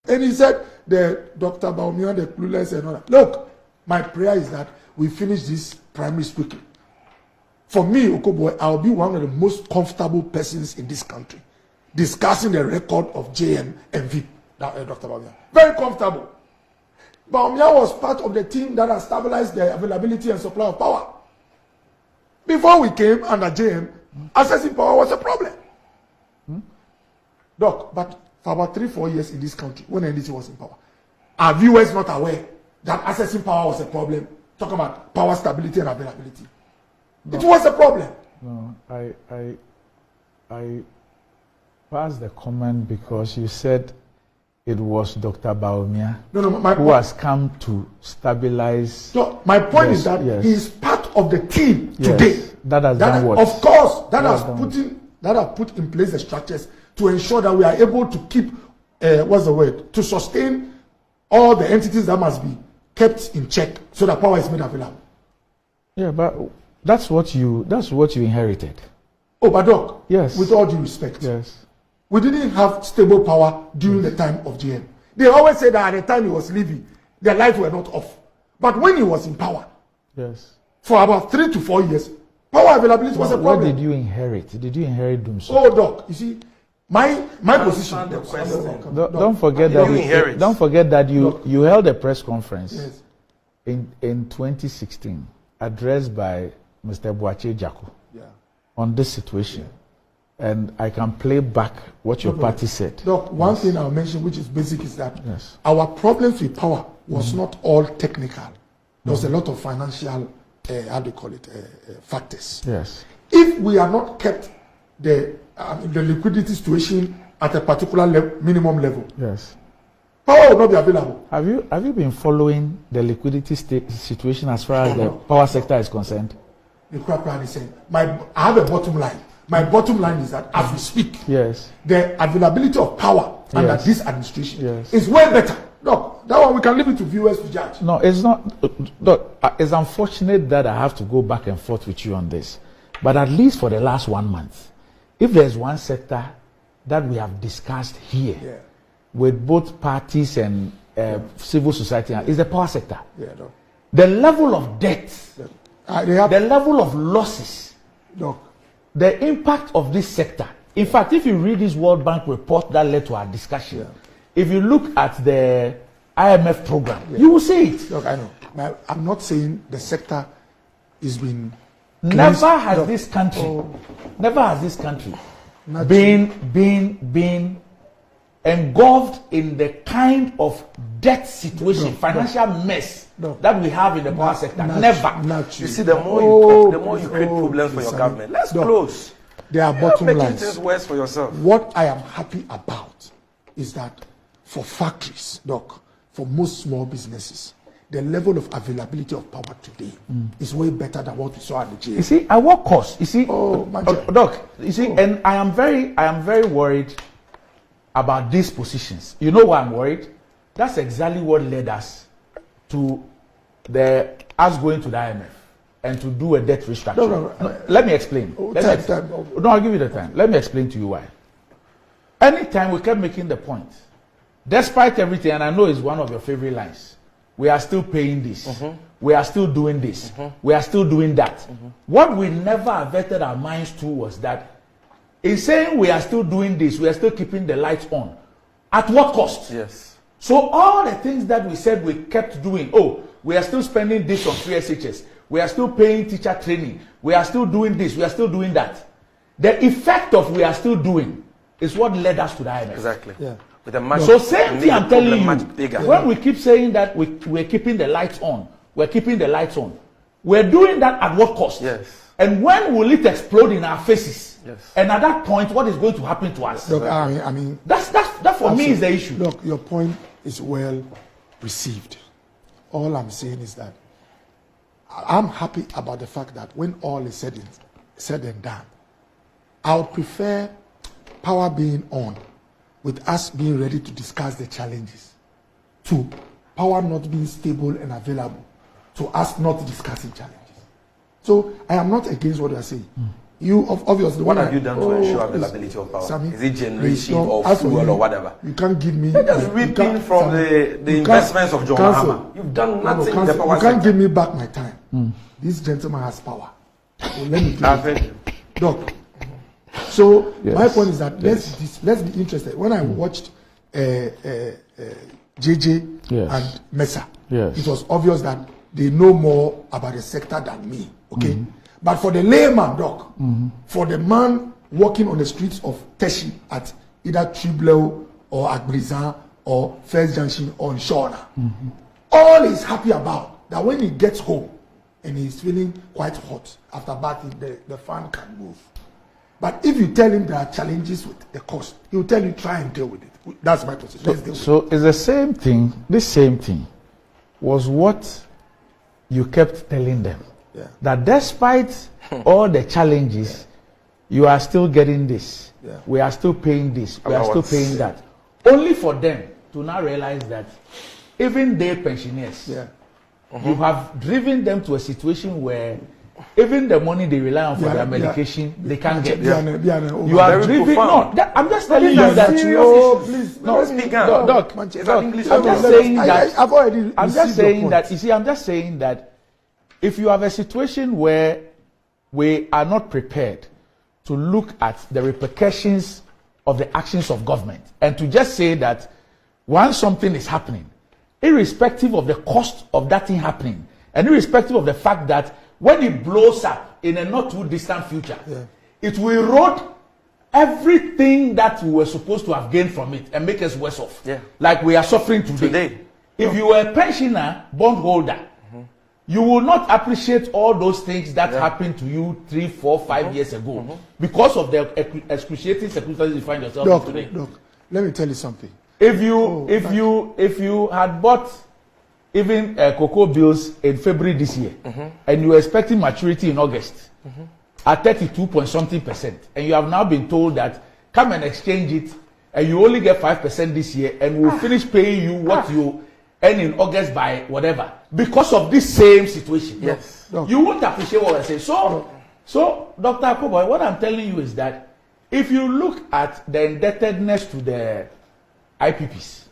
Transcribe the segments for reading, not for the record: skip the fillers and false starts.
And he said, the Dr. Baumia, the clueless and all that. Look, my prayer is that we finish this primaries quickly. For me, Okoboy, I'll be one of the most comfortable persons in this country discussing the record of JM and VIP, Dr. Baumia. Very comfortable. Baumia was part of the team that has stabilized the availability and supply of power. Before we came under JM, accessing power was a problem. Doc, but for about 3-4 years in this country, when NDC was in power, are viewers not aware that accessing power was a problem? Talk about power stability and availability. No, it was a problem. No, I passed the comment because you said it was Dr. Baumia who has come to stabilize. No, my point is that he is part of the team today. That has done what? Of course, that has put in place the structures to ensure that we are able to keep, to sustain all the entities that must be kept in check so that power is made available. Yeah, but that's what you inherited. Oh, but Doc, yes, with all due respect, yes, we didn't have stable power during the time of GM. They always say that at the time he was leaving, their lights were not off. But when he was in power, yes, for about 3 to 4 years, power availability was a problem. What did you inherit? Did you inherit DUMSOR? Oh, Doc, you see, my position. Don't forget that you held a press conference in 2016 addressed by Mr. Boache Jaco on this situation. And I can play back what your party said. Look, one thing I'll mention which is basic is that our problems with power was not all technical. There was a lot of financial, factors. Yes. If we are not kept the liquidity situation at a particular minimum level, power will not be available. Have you been following the liquidity situation as far as the power sector is concerned? The crap plan is saying, I have a bottom line. My bottom line is that as we speak, the availability of power under this administration is way better. No, that one we can leave it to viewers to judge. No, it's not. Look, it's unfortunate that I have to go back and forth with you on this. But at least for the last 1 month, if there's one sector that we have discussed here with both parties and civil society, is the power sector. The level of debt, the level of losses, the impact of this sector. In fact, if you read this World Bank report that led to our discussion, if you look at the IMF program, you will see it. Look, I know. I'm not saying the sector is being... Never has this country been engulfed in the kind of debt situation, financial mess that we have in the power sector. Never. You see, the more you create problems for your government. Let's close. There are bottom lines. Making things worse for yourself. What I am happy about is that for factories, for most small businesses, the level of availability of power today is way better than what we saw at the GM. You see, at what cost? You see, Doc, you see, and I am very worried about these positions. You know why I'm worried? That's exactly what led us to us going to the IMF and to do a debt restructuring. No, let me explain. No, I'll give you the time. Let me explain to you why. Anytime we kept making the point, despite everything, and I know it's one of your favorite lines, we are still paying this. We are still doing this. We are still doing that. What we never averted our minds to was that in saying we are still doing this, we are still keeping the lights on. At what cost? Yes. So all the things that we said we kept doing, we are still spending this on 3SHS. We are still paying teacher training. We are still doing this. We are still doing that. The effect of we are still doing is what led us to the IMF. Exactly. Yeah. So same thing I'm telling you. When we keep saying that we're keeping the lights on, we're keeping the lights on. We're doing that at what cost? Yes. And when will it explode in our faces? Yes. And at that point, what is going to happen to us? Look, I mean, that for me is the issue. Look, your point is well received. All I'm saying is that I'm happy about the fact that when all is said and done, I would prefer power being on with us being ready to discuss the challenges, to power not being stable and available, to us not discussing challenges. So I am not against what you are saying. You obviously. What have you done to ensure availability of power? Sammy, is it generation or fuel or whatever? You can't give me. Just reaping from the investments of John Mahama. You've done nothing in the power You can't give me back my time. This gentleman has power. So let me tell you. Doc. So my point is that let's be interested. When I watched JJ and Mesa, it was obvious that they know more about the sector than me. Okay, but for the layman, Doc, for the man walking on the streets of Teshi at either Tribleo or Agbrizan or First Junction or Nshona, all he's happy about that when he gets home and he's feeling quite hot after bathing, the fan can move. But if you tell him there are challenges with the cost, he will tell you try and deal with it. That's my position. So it's the same thing. This same thing was what you kept telling them. Yeah. That despite all the challenges, you are still getting this. Yeah. We are still paying this. We are still paying that. Only for them to now realize that even they pensioners, you have driven them to a situation where even the money they rely on for their medication, they can't get. You are driven. No, I'm just telling you that. Oh, please. No, speak Doc. I'm just saying that. I've already. I'm just saying that. You see, I'm just saying that if you have a situation where we are not prepared to look at the repercussions of the actions of government and to just say that once something is happening, irrespective of the cost of that thing happening, and irrespective of the fact that when it blows up in a not too distant future, it will erode everything that we were supposed to have gained from it and make us worse off. Like we are suffering today. If you were a pensioner, bondholder, you will not appreciate all those things that happened to you 3, 4, 5 years ago because of the excruciating circumstances you find yourself in today. Look, let me tell you something. If you had bought even cocoa bills in February this year, and you were expecting maturity in August at 32.something%, and you have now been told that come and exchange it, and you only get 5% this year, and we'll finish paying you what you earn in August by whatever, because of this same situation. You won't appreciate what I say. So, Dr. Akoboy, what I'm telling you is that if you look at the indebtedness to the IPPs,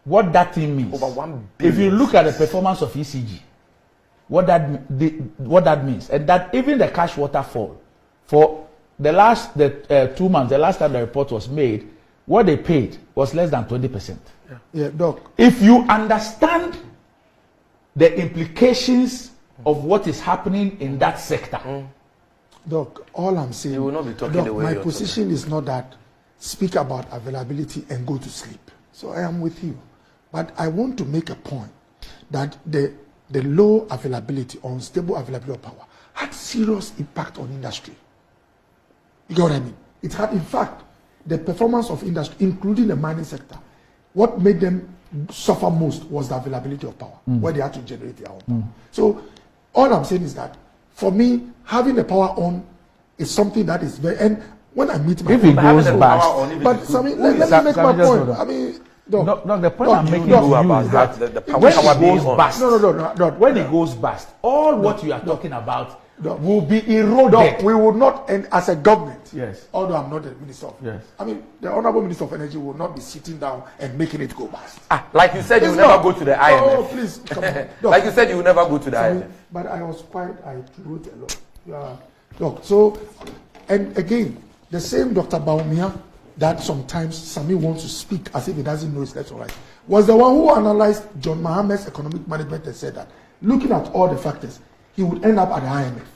what that thing means. Over 1 billion. If you look at the performance of ECG, what that means, and that even the cash waterfall for the last 2 months, the last time the report was made, what they paid was less than 20%. Doc. If you understand the implications of what is happening in that sector, Doc, all I'm saying, you will not be talking the way my position is not that speak about availability and go to sleep. So I am with you. But I want to make a point that the low availability or unstable availability of power had serious impact on industry. You get what I mean? It had, in fact, the performance of industry, including the mining sector, what made them suffer most was the availability of power, where they had to generate their own power. So all I'm saying is that, for me, having the power on is something that is very... And when I meet my... If it goes bust... But, Sammy, let me make my point. I mean... No, the point I'm making to you is that when it goes bust, when it goes bust, all what you are talking about will be eroded. We will not, and as a government, although I'm not the minister of, I mean, the Honorable Minister of Energy will not be sitting down and making it go bust. Like you said, you will never go to the IMF. Oh, please, come on. Like you said, you will never go to the IMF. But I wrote a lot. Look, so, and again, the same Dr. Baumia that sometimes Sami wants to speak as if he doesn't know his left or right, was the one who analyzed John Mahama's economic management and said that, looking at all the factors, he would end up at the IMF.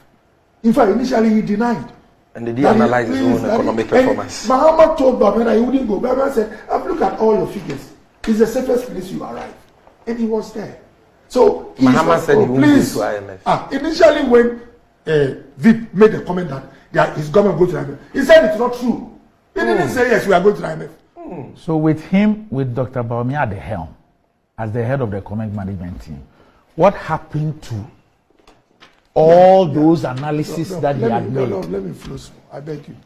In fact, initially he denied. And did he analyze his own economic performance? Mahama told Bamena he wouldn't go. Bamena said, I've looked at all your figures. It's the safest place you arrive. And he was there. So Mahama said he wouldn't go to IMF. Initially when VIP made the comment that his government go to IMF, he said it's not true. He didn't say, yes, we are going to IMF. So with him, with Dr. Baumia at the helm, as the head of the economic management team, what happened to all those analyses that he had made? Let me flow. I beg you.